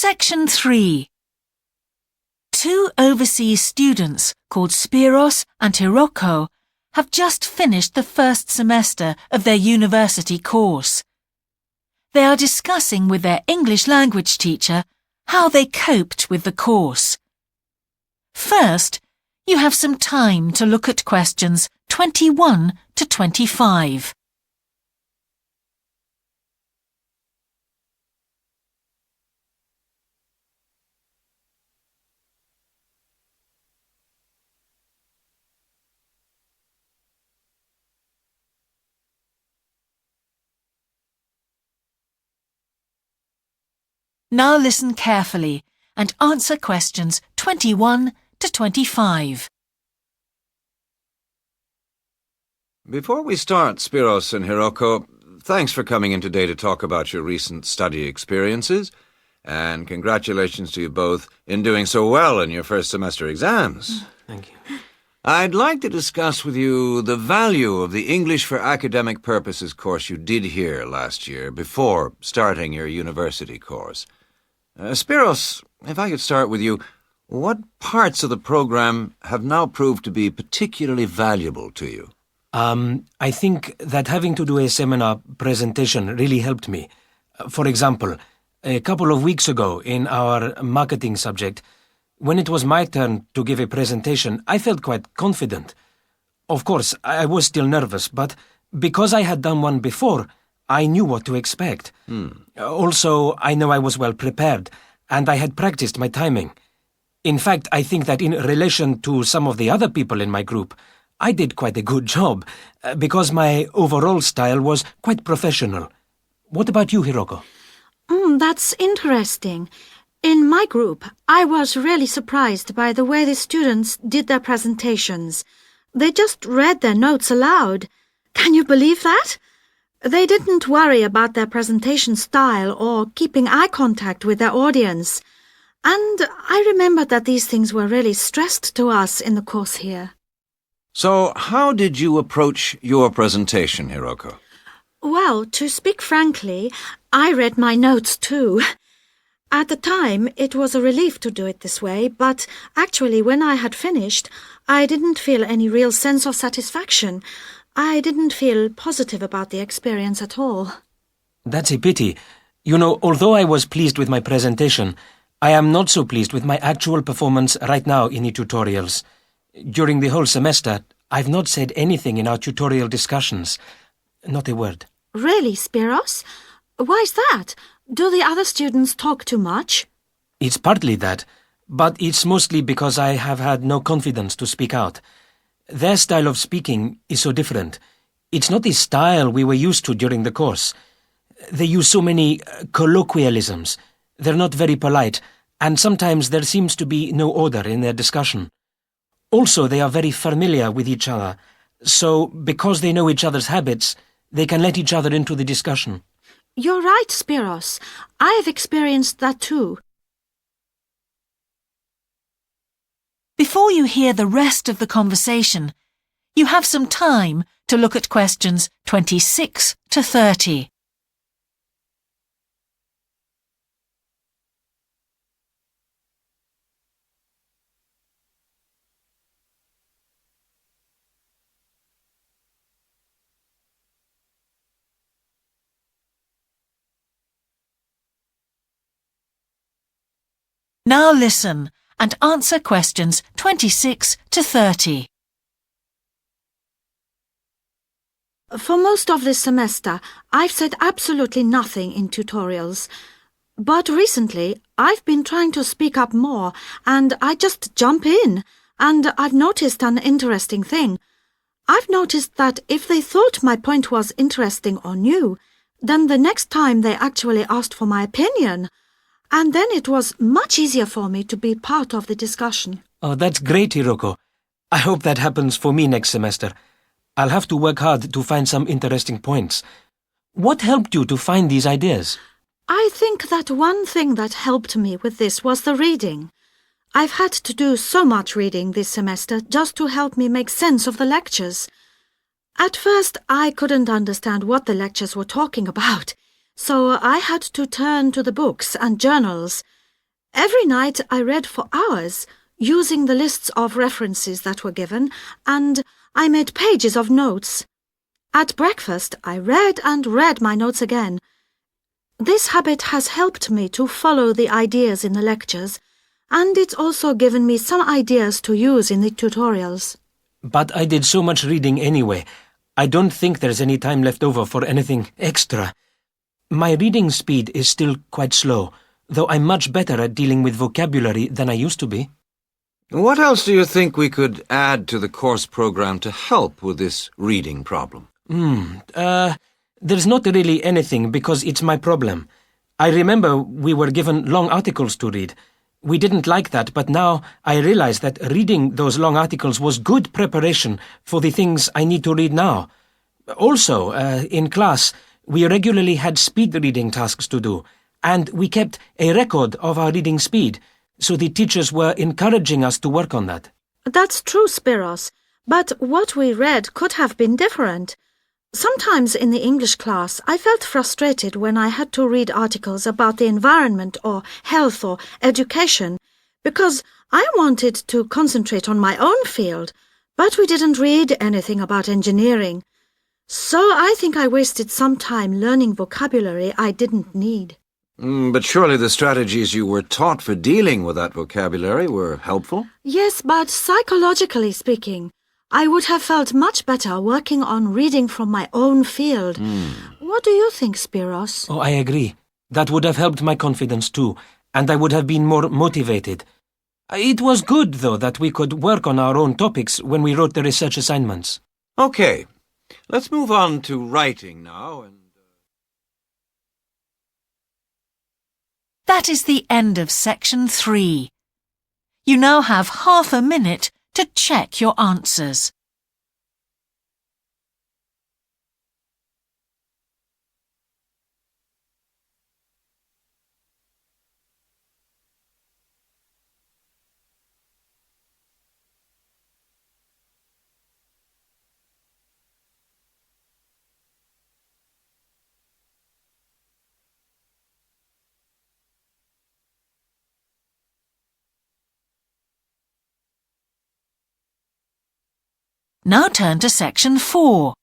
Section 3. Two overseas students called Spiros and Hiroko have just finished the first semester of their university course. They are discussing with their English language teacher how they coped with the course. First, you have some time to look at questions 21 to 25. Now listen carefully and answer questions 21 to 25. Before we start, Spiros and Hiroko, thanks for coming in today to talk about your recent study experiences, and congratulations to you both in doing so well in your first semester exams. Thank you. I'd like to discuss with you the value of the English for Academic Purposes course you did here last year before starting your university course. Spiros, if I could start with you, what parts of the program have now proved to be particularly valuable to you? I think that having to do a seminar presentation really helped me. For example, a couple of weeks ago in our marketing subject, when it was my turn to give a presentation, I felt quite confident. Of course, I was still nervous, but because I had done one before, I knew what to expect. Also, I know I was well prepared, and I had practiced my timing. In fact, I think that in relation to some of the other people in my group, I did quite a good job, because my overall style was quite professional. What about you, Hiroko? That's interesting. In my group, I was really surprised by the way the students did their presentations. They just read their notes aloud. Can you believe that? They didn't worry about their presentation style or keeping eye contact with their audience. And I remember that these things were really stressed to us in the course here. So, how did you approach your presentation, Hiroko? Well, to speak frankly, I read my notes too. At the time, it was a relief to do it this way, but actually when I had finished, I didn't feel any real sense of satisfaction. I didn't feel positive about the experience at all. That's a pity. You know, although I was pleased with my presentation, I am not so pleased with my actual performance right now in the tutorials. During the whole semester, I've not said anything in our tutorial discussions. Not a word. Really, Spiros? Why's that? Do the other students talk too much? It's partly that, but it's mostly because I have had no confidence to speak out. Their style of speaking is so different. It's not the style we were used to during the course. They use so many colloquialisms. They're not very polite, and sometimes there seems to be no order in their discussion. Also, they are very familiar with each other, so because they know each other's habits, they can let each other into the discussion. You're right, Spiros. I've experienced that too. Before you hear the rest of the conversation, you have some time to look at questions 26 to 30. Now listen and answer questions 26 to 30. For most of this semester, I've said absolutely nothing in tutorials. But recently, I've been trying to speak up more, and I just jump in. And I've noticed an interesting thing. I've noticed that if they thought my point was interesting or new, then the next time they actually asked for my opinion. And then it was much easier for me to be part of the discussion. Oh, that's great, Hiroko. I hope that happens for me next semester. I'll have to work hard to find some interesting points. What helped you to find these ideas? I think that one thing that helped me with this was the reading. I've had to do so much reading this semester just to help me make sense of the lectures. At first, I couldn't understand what the lectures were talking about, so I had to turn to the books and journals. Every night I read for hours, using the lists of references that were given, and I made pages of notes. At breakfast, I read and read my notes again. This habit has helped me to follow the ideas in the lectures, and it's also given me some ideas to use in the tutorials. But I did so much reading anyway. I don't think there's any time left over for anything extra. My reading speed is still quite slow, though I'm much better at dealing with vocabulary than I used to be. What else do you think we could add to the course program to help with this reading problem? There's not really anything because it's my problem. I remember we were given long articles to read. We didn't like that, but now I realize that reading those long articles was good preparation for the things I need to read now. Also, in class, we regularly had speed reading tasks to do, and we kept a record of our reading speed, so the teachers were encouraging us to work on that. That's true, Spiros, but what we read could have been different. Sometimes in the English class, I felt frustrated when I had to read articles about the environment or health or education, because I wanted to concentrate on my own field, but we didn't read anything about engineering. So I think I wasted some time learning vocabulary I didn't need. But surely the strategies you were taught for dealing with that vocabulary were helpful? Yes, but psychologically speaking, I would have felt much better working on reading from my own field. What do you think, Spiros? Oh, I agree. That would have helped my confidence too, and I would have been more motivated. It was good, though, that we could work on our own topics when we wrote the research assignments. Okay, let's move on to writing now and... That is the end of section 3. You now have half a minute to check your answers. Now turn to section 4.